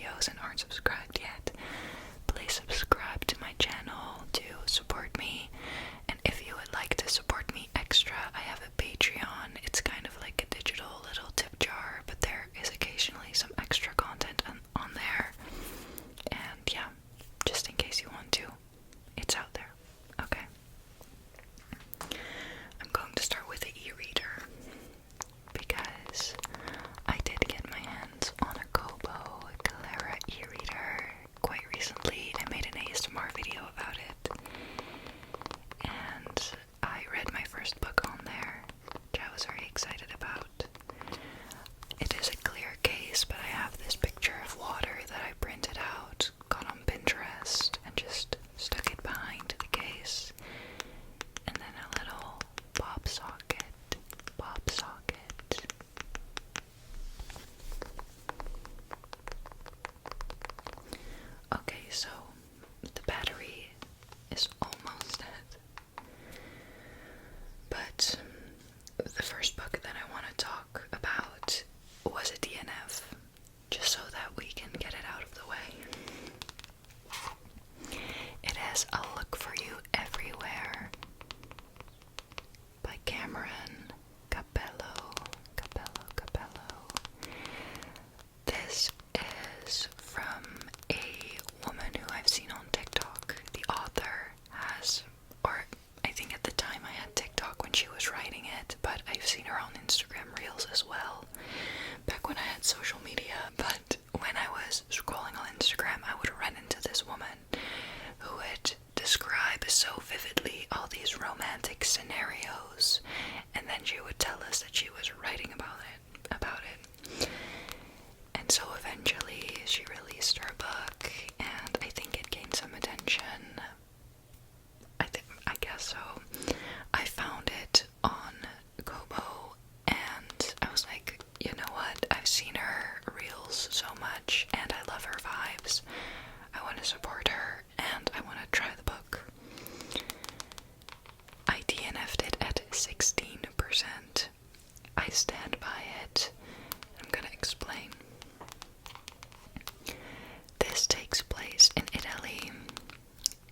videos and aren't subscribed yet, please subscribe to my channel to support me. And if you would like to support me extra, I have a Patreon. It's kind of like a digital little tip jar, but there is occasionally some extra content on there. And yeah, just in case you want to, it's out there. Okay. I'm going to start with the e-reader because I did get my hands on a Kobo Clara e-reader quite recently. I made an ASMR video about it, and I read my first book on there, which I was very excited about. It is a clear case, but I have this picture of water that I printed out, got on Pinterest, and just stuck it behind the case. And then a little pop socket. Okay, so the battery is almost dead. But the first book that I want to talk about was a DNF, just so that we can get it out of the way. It has A Look For You Everywhere by Cameron Capello. This is from a woman who I've seen on TikTok. The author has, or I think at the time I had TikTok when she was writing it, but I've seen her on Instagram Reels as well, back when I had social media. But when I was scrolling on Instagram, I would run into this woman who would describe so vividly all these romantic scenarios, and then she would tell us that she was writing about it. And so eventually she released her book, and I think it gained some attention. I guess so. I found it on Kobo, and I was like, you know what? I've seen her reels so much, and I love her vibes. I want to support her, and I want to try the book. I DNF'd it at 16%. I stand by it. I'm gonna explain. This takes place in Italy.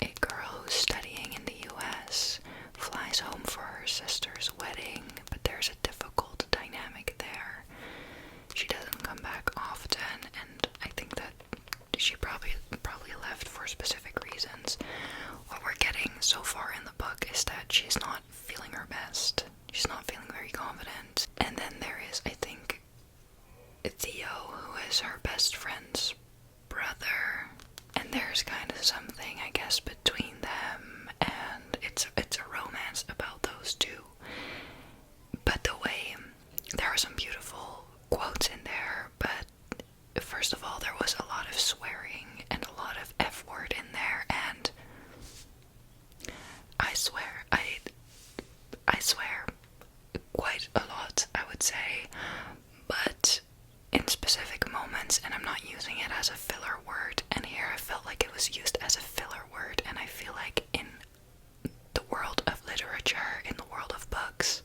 A girl who's studying in the US flies home for her sister's wedding, but there's a difficult dynamic there. She doesn't come back often, and I think that she probably left for specific reasons. What we're getting so far in the book is that she's not feeling her best. She's not feeling very confident. And then there is, I think, Theo, who is her best friend's brother, and there's kind of something, I guess, between them, and it's a romance about those two. But the way, there are some beautiful quotes in there, but first of all, there was a lot of swearing and a lot of F-word in there, and I swear quite a lot, I would say, but in specific moments, and I'm not using it as a filler word, and here I felt like it was used as a filler word, and I feel like in the world of literature, in the world of books,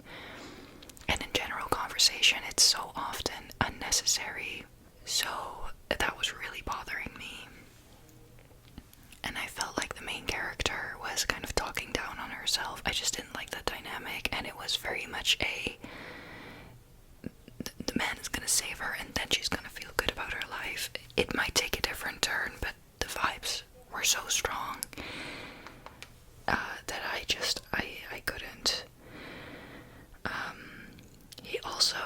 and in general conversation, it's so often unnecessary. So that was really bothering me, and I felt like the main character was kind of talking down on herself. I just didn't like that dynamic, and it was very much the man is gonna save her and then she's gonna feel good about her life. It might take a different turn, but the vibes were so strong that I couldn't. He also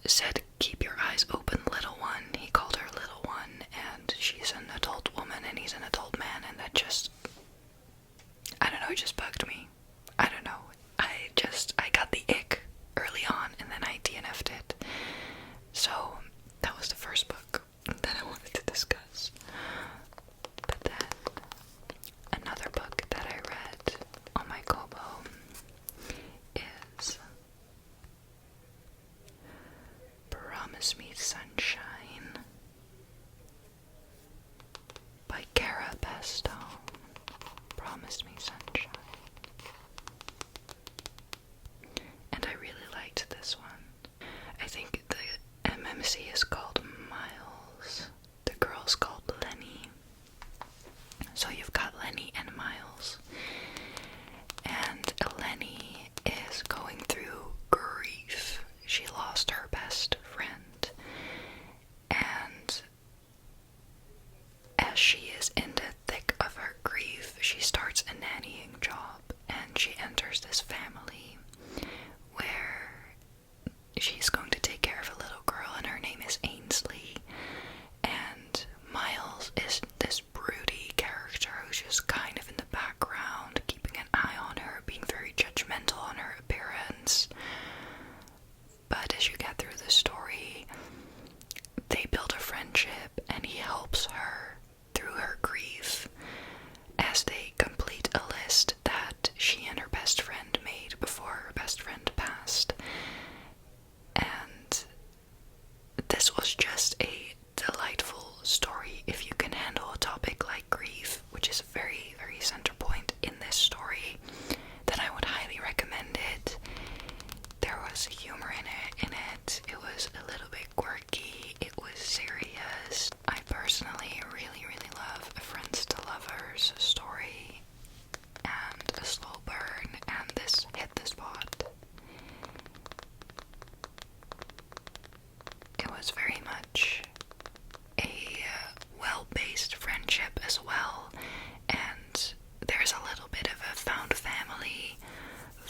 said, keep your eyes open, little one. He called her little one, and she's an adult woman and he's an adult man, and that just, I don't know, it just bugged me. I don't know. I got the ick early on, and then I DNF'd it. So that was the first book that I wanted to discuss. this family where she's going to take care of a little girl, and her name is Ainsley. And Miles is this broody character who's just kind of in the background, keeping an eye on her, being very judgmental on her appearance. But as you get through the story, they build a friendship, and he helps her through her grief as they complete a list that she and her best friend made before her best friend passed. And this was just a delightful story if you can handle a topic like grief, which is a very, very center point in this story. Then I would highly recommend it. There was humor in it. It was a little bit quirky. It was serious. I personally really, really love a Friends to Lovers story, and a slow burn, and this hit the spot. It was very much a well-based friendship as well, and there's a little bit of a found family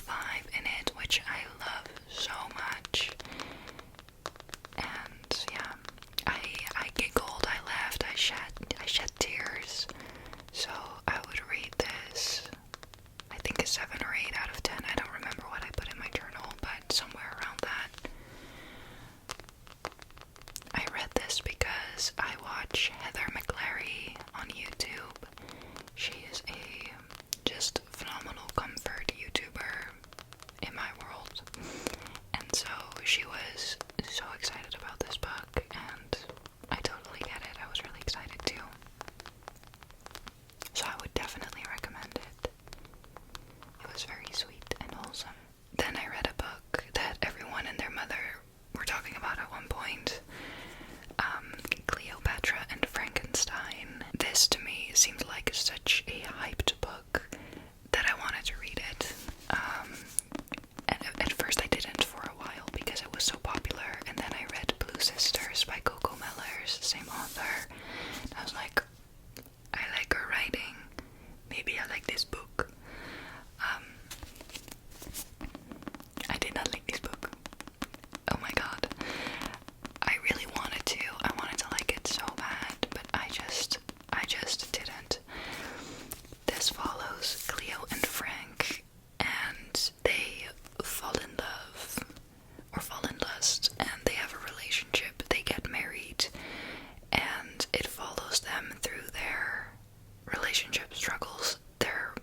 vibe in it, which I love so much. And yeah, I giggled, I laughed, I shed tears. So I would rate this, I think, a 7 or 8 out of 10. I don't remember what I put in my journal, but somewhere around that. I read this because I watch Heather McClary on YouTube. She is a just phenomenal comfort YouTuber in my world. And so she was so excited about this book, and I totally get it. I was really excited too. So I would definitely recommend it. It was very sweet and wholesome. Then I read a book that everyone and their mother were talking about at one point. Cleopatra and Frankenstein. This to me seemed like such a hyped book that I wanted to read it. And at first I didn't for a while because it was so popular, and then I read Blue Sisters by Coco Mellors, same author. And I was like, I like her writing. Maybe I like this book. I did not like this book. Oh my god. I really wanted to. I wanted to like it so bad, but I just didn't. This follows Cleo and Frank, and they fall in love, or fall in lust, and they have a relationship. They get married, and it follows them through their relationship struggles, their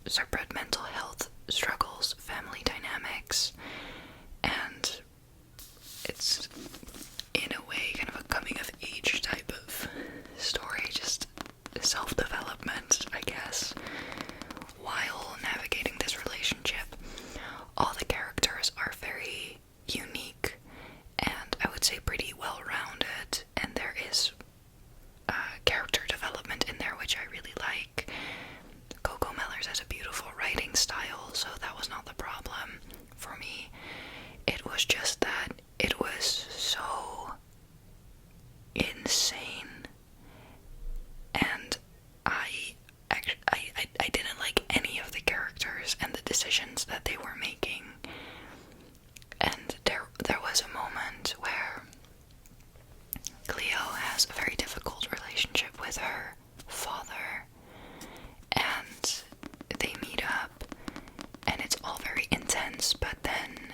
separate mental health struggles, family dynamics, and it's in a way kind of a coming of age type of story, just self-development, I guess, while navigating this relationship. All the characters are very unique, and I would say pretty well-rounded, and there is character development in there, which I really like. Coco Mellors has a beautiful writing style, so that was not the problem for me. It was just that it was so insane, and I didn't like any of the characters and the decisions that they were making. And there was a moment where Cleo has a very difficult relationship with her father, and they meet up, and it's all very intense, but then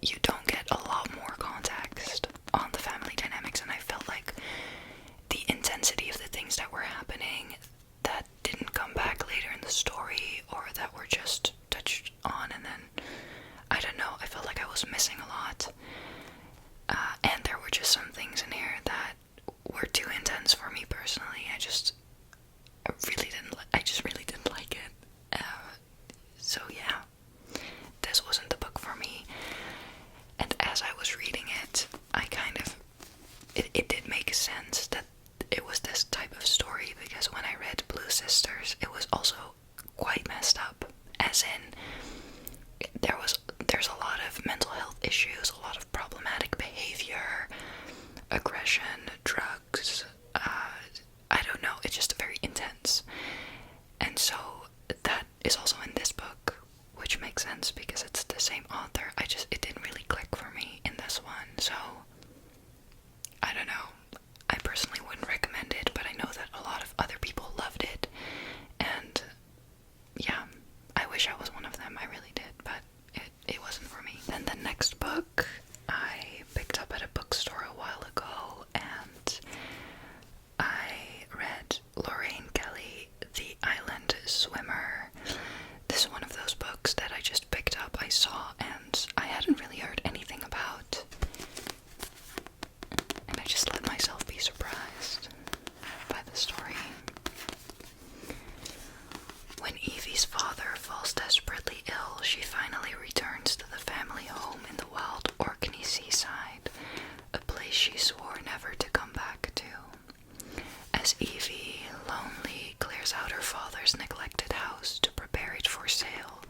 you don't get a lot more context on the family dynamics, and I felt like the intensity of the things that were happening that didn't come back later in the story, or that were just touched on, and then, I don't know, I felt like I was missing a lot. And there were just some things in here that were too intense for me personally. I just really didn't like it. So yeah, this wasn't the book for me. And as I was reading it, it did make sense that it was this type of story, because when I read Blue Sisters, it was also quite messed up, as in there's a lot of mental health issues, a lot of problematic behavior, aggression, drugs, I don't know, it's just very intense. And so that is also in this book, which makes sense As Evie, lonely, clears out her father's neglected house to prepare it for sale,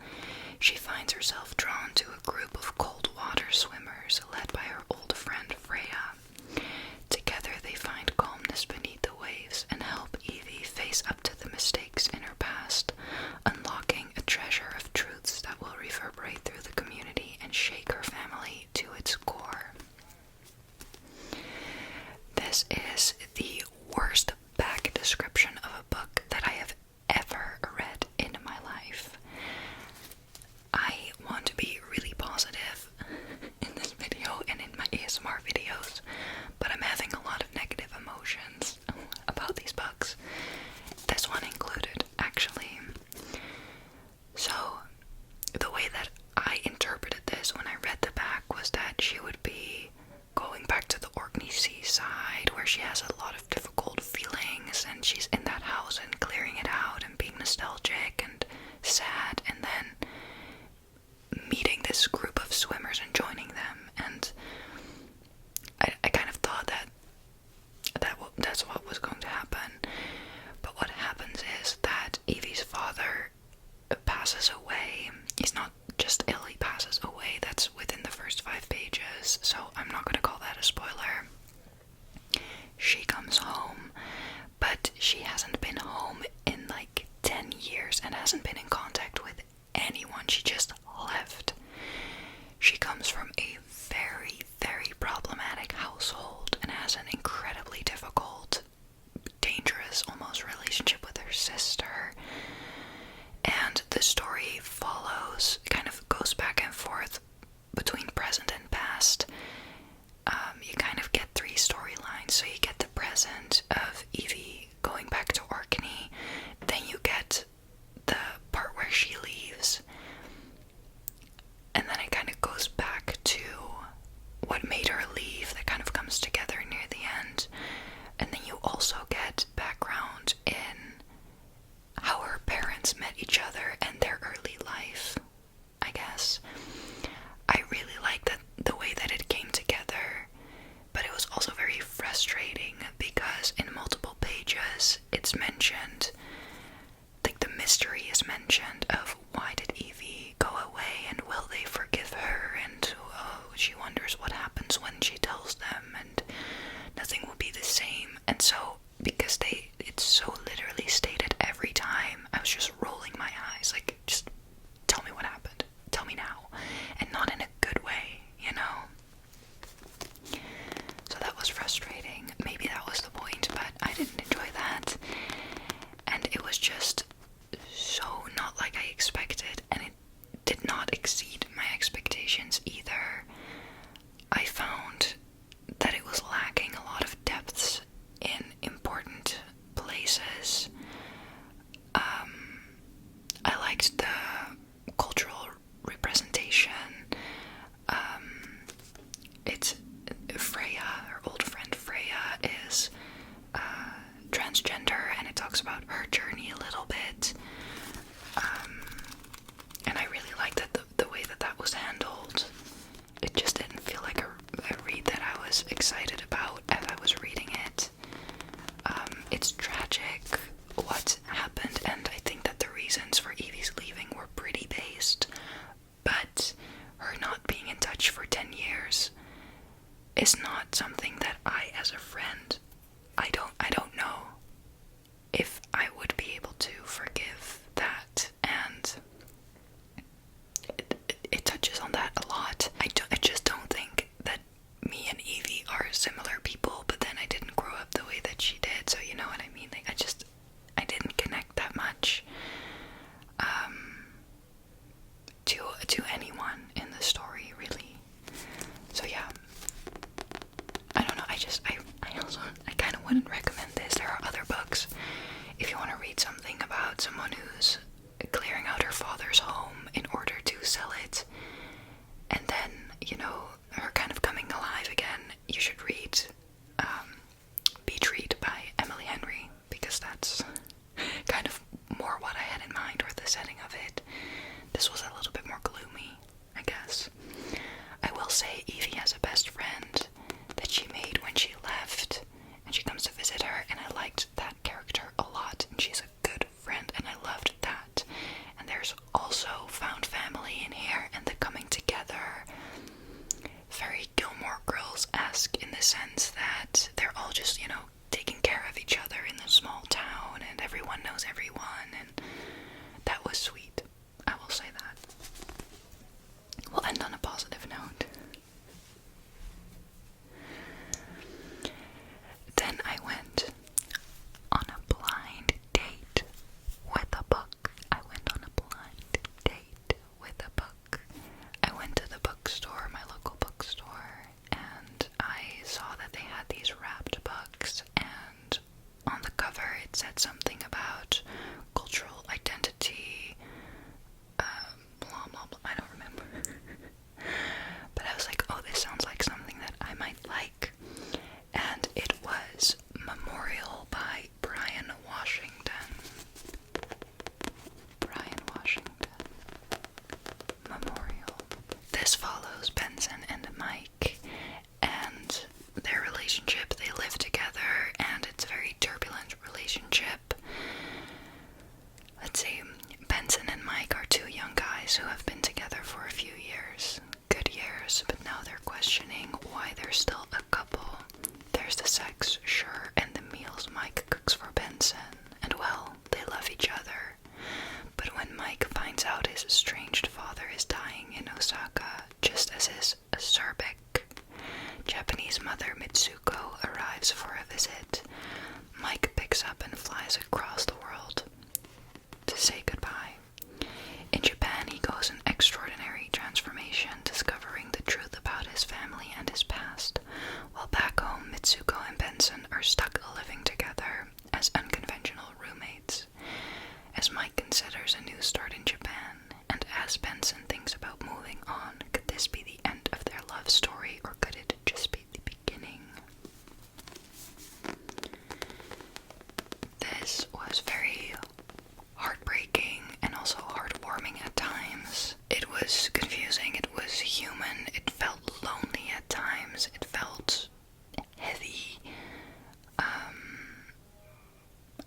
she finds herself drawn to a group of cold water swimmers led by her old friend Freya. Together they find calmness beneath the waves and help Evie face up to the mistakes in her past, unlocking a treasure of truths that will reverberate through the community and shake her family to its core. This is the worst back description of a book that I have ever read in my life. I want to be really positive in this video and in my ASMR videos, but I'm having a lot of negative emotions about these books. This one included, actually. So, the way that I interpreted this when I read the back was that she would be going back to the Orkney seaside where she has a lot of difficult feelings, and she's in that house and clearing it out and being nostalgic and sad, and then meeting this group of swimmers and joining them. And I kind of thought that's what was going to happen. But what happens is that Evie's father passes away. He's not just ill, he passes away. That's within the first 5 pages, so I'm not going to call that a spoiler. She comes home, but she hasn't been home in like 10 years and hasn't been in contact with anyone. She just left. She comes from a very, very problematic household and has an incredibly difficult, dangerous, almost relationship with her sister. And the story follows, kind of goes back and forth between present and past. You kind of get 3 storylines. So you get the present of Evie going back to Orkney, then you get the part where she leaves, and then it kind of goes back to what made her leave. That kind of comes together near the end. And then you also get background in how her parents met each other and their early life, I guess. I really liked the way that it came together, but it was also very frustrating because in multiple pages it's mentioned, like the mystery is mentioned of why did Evie go away and will they forgive her, and she wonders what happens when she tells them, and nothing will be the same. And so because it's so literally stated every time, I was just rolling my eyes, like, just tell me what happened, tell me now, and not in a good way, you know? So that was frustrating. Maybe that was the point, but I didn't enjoy that. And it was just so not like I expected, and it did not exceed my expectations either. I found that it was lacking a lot of depths in important places. I liked the cultural representation. It's Freya, her old friend Freya, is transgender, and it talks about her journey a little bit. And I really liked the way that was handled. It just didn't feel like a read that I was excited about as I was reading it. It's tragic what happened, and I think that the reasons for Evie's leaving were pretty based, but her not being in touch for 10 years is not something that I, as a friend, I don't know if I would be able to forgive that, and it touches on that a lot. I just don't think that me and Evie are similar people, but then I didn't grow up the way that she did, so you know what I mean? knows everyone, and that was sweet. I will say that. We'll end on a positive note. Then I went on a blind date with a book. I went on a blind date with a book. I went to the bookstore, my local bookstore, and I saw that they had these wrapped books, and on the cover it said something about cultural identity, blah blah blah, I don't remember. But I was like, oh, this sounds like something that I might like. And it was Memorial by Brian Washington. Brian Washington. Memorial. This follows Benson and Mike and their relationship. They live together, and it's a very turbulent relationship. Let's see, Benson and Mike are two young guys who have been together for a few years. Good years, but now they're questioning why they're still a couple. There's the sex, sure, and the meals Mike cooks for Benson, and well, they love each other. But when Mike finds out his estranged father is dying in Osaka, just as his acerbic Japanese mother Mitsuko arrives for a visit, Mike picks up and flies across the world to say goodbye. In Japan, he goes an extraordinary transformation, discovering the truth about his family and his past, while back home, Mitsuko and Benson are stuck living together as unconventional roommates. As Mike considers a new start in Japan, and as Benson thinks about moving on, could this be the end of their love story, or could it just be the beginning? This was very heartbreaking and also heartwarming at times. It was confusing, it was human, it felt lonely at times, it felt heavy.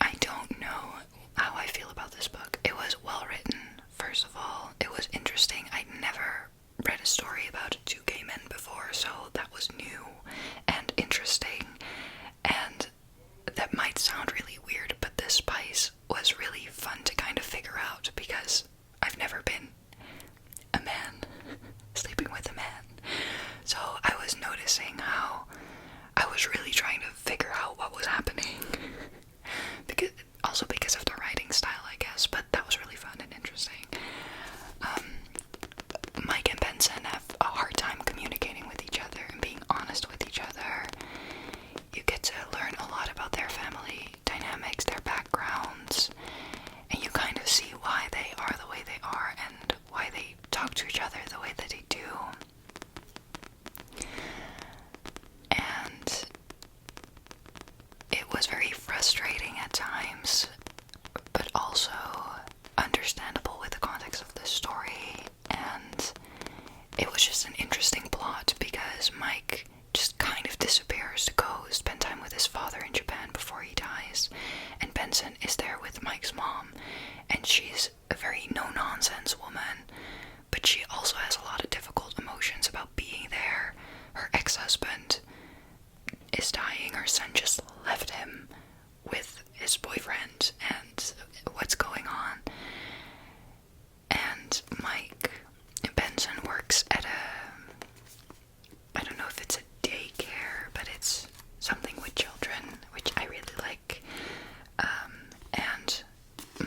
I don't know how I feel about this book. It was well written, first of all. It was interesting. I'd never read a story about two gay men before, so that was new and interesting. And that might sound really weird, but the spice was really fun to kind of figure out, because I've never been a man sleeping with a man. So I was noticing how I was really trying to figure out what was happening. because of the writing style, I guess, but that was really fun and interesting. Mike and Benson have a hard time communicating with each other and being honest with each other. You get to learn a lot about their family dynamics, their backgrounds, and you kind of see why they are the way they are and why they talk to each other the way that they do. And it was very frustrating at times, but also understandable with the context of the story. And it was just an interesting plot, because Mike just kind of disappears to go spend time with his father in Japan before he dies, and Benson is there with Mike's mom, and she's a very no-nonsense woman, but she also has a lot of difficult emotions about being there. Her ex-husband is dying, her son just left him with his boyfriend, and what's going on. And Mike Benson works at I don't know if it's a daycare, but it's something with children, which I really like. And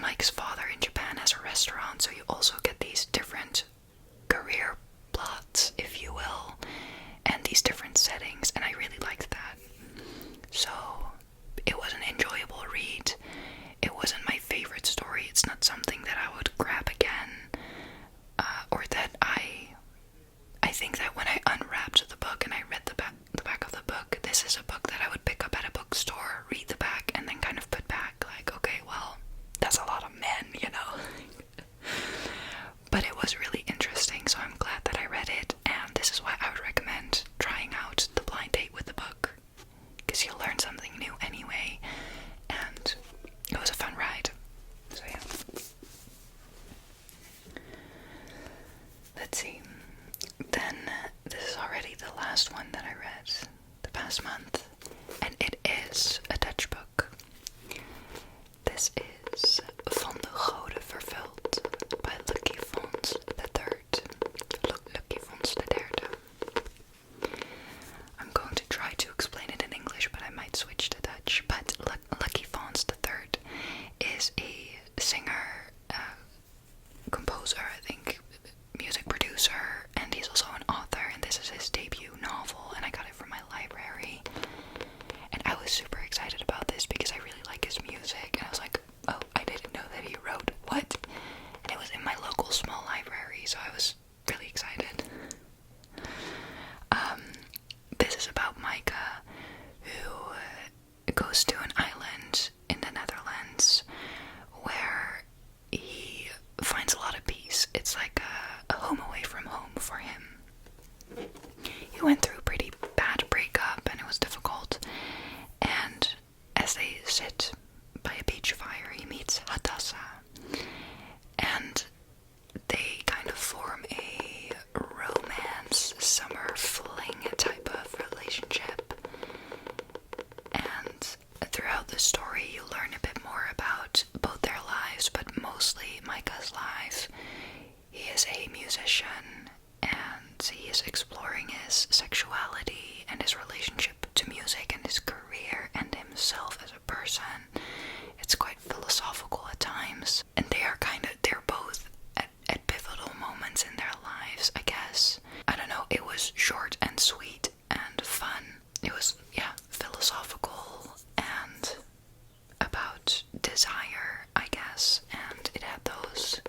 Mike's father in Japan has a restaurant, so you also get these different career plots, if you will, and these different settings, and I really liked that. So sit by a beach fire. He meets Hadassah, and they kind of form a romance, summer fling type of relationship. And throughout the story, you learn a bit more about both their lives, but mostly Micah's life. He is a musician, and he is exploring his sexuality and his relationship to music and his career and himself as a person. It's quite philosophical at times, and they're both at pivotal moments in their lives, I guess. I don't know, it was short and sweet and fun. It was, philosophical and about desire, I guess, and it had those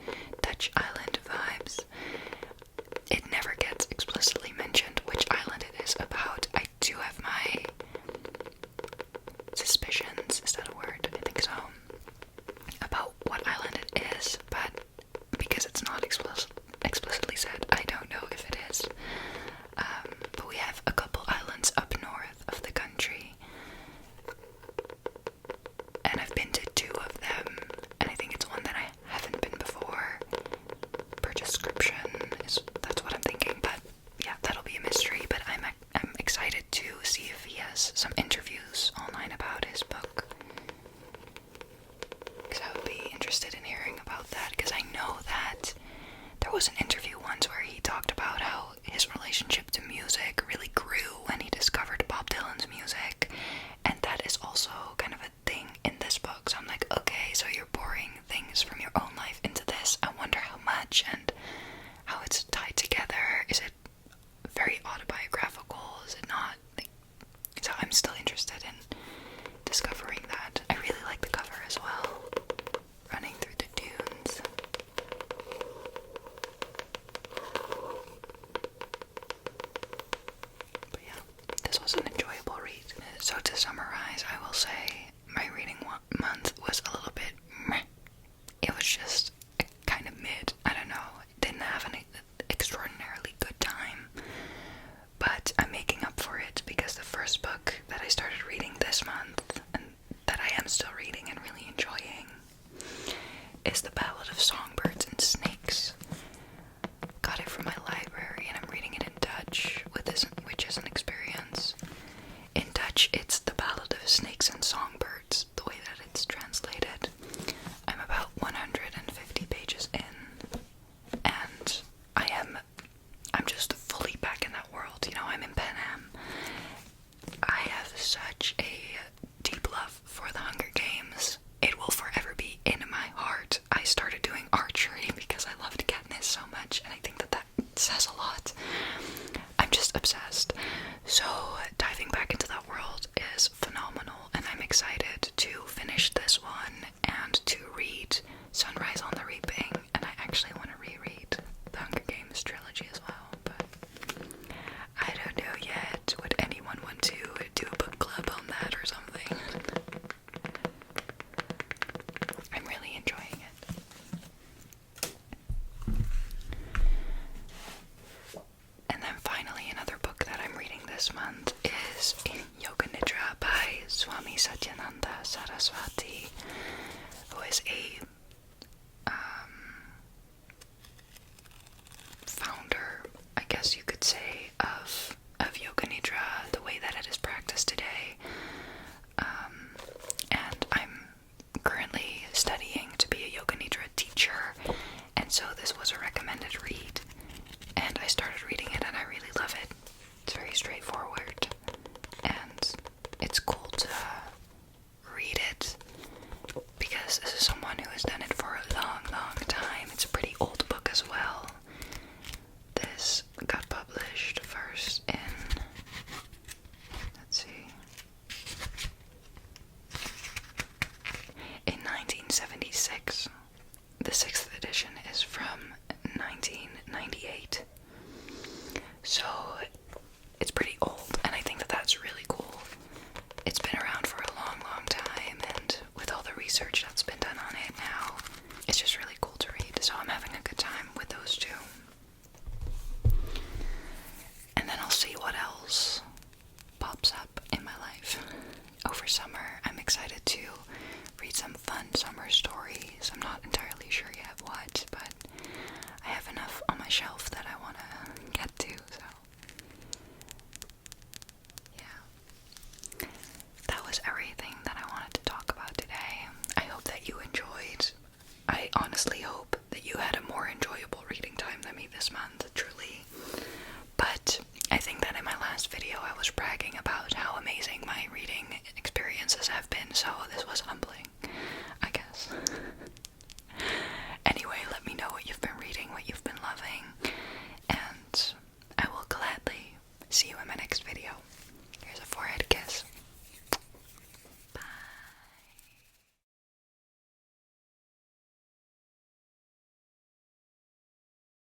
Dutch island vibes. It never gets explicitly mentioned which island it is about. I do have my suspicions, is that a word? I think so. About what island it is, but because it's not explicitly said, I don't know if it is. But we have a couple islands up north of the country, and I've been to 2 of them, and I think it's one that I haven't been before. Per description, that's what I'm thinking, but yeah, that'll be a mystery. But I'm excited to see if he has some interviews online about his book, because I would be interested in hearing about that, because I know that there was an interview once where he talked about how his relationship to music really grew when he discovered Bob Dylan's music, and that is also kind of a thing in this book. So I'm like, okay, so you're pouring things from your own life into this. I wonder how much and how it's tied together. Is it very autobiographical? Is it not? So I'm still interested in discovering that. I really like the cover as well. Running through the dunes. But yeah, this was an enjoyable read. So to summarize, I will say my reading month was a little bit meh. It was just kind of mid. I don't know. Didn't have an extraordinarily good time. But I'm making up for it because the first book that I started reading this month, and that I am still reading and really enjoying, is The Ballot of Songbirds and Snakes. Got it from my library, and I'm reading it in Dutch, which is an experience. In Dutch, it's The Ballad of Snakes and Songbirds, the way that it's translated. I'm about 150 pages in, and I'm just fully back in that world. You know, I'm in Pan Am. I have such a deep love for the Hunger Games. It will forever be in my heart. I started doing archery because I loved Katniss so much, and I think that says a lot. I'm just obsessed. So diving back into that world is phenomenal, and I'm excited to finish this one and to read Sunrise on the Reaping, and I actually want to reread the Hunger Games trilogy as well, but I don't know yet. Would anyone want to do a book club on that or something? I'm really enjoying it. And then finally, another book that I'm reading this month is Yoga Nidra by Swami Satyananda Saraswati, who is a founder, I guess you could say, of Yoga Nidra, the way that it is practiced today. And I'm currently studying to be a Yoga Nidra teacher, and so this was a recommended read, and I started reading it, and I really love it. It's very straightforward, and it's cool to read it, because this is someone who has done it for a long, long time. It's a pretty old book as well. This got published first in, let's see, in 1976. The 6th edition is from 1998. So it's pretty old, and I think that that's really cool. It's been around for a long, long time, and with all the research that's been done on it now, it's just really cool to read. So I'm having a good time with those two. And then I'll see what else pops up in my life. Over summer, I'm excited to more stories. I'm not entirely sure yet what, but I have enough on my shelf that I want to get to, so yeah. That was everything that I wanted to talk about today. I hope that you enjoyed. I honestly hope that you had a more enjoyable reading time than me this month, truly. But I think that in my last video I was bragging about how amazing my reading experiences have been, so this was a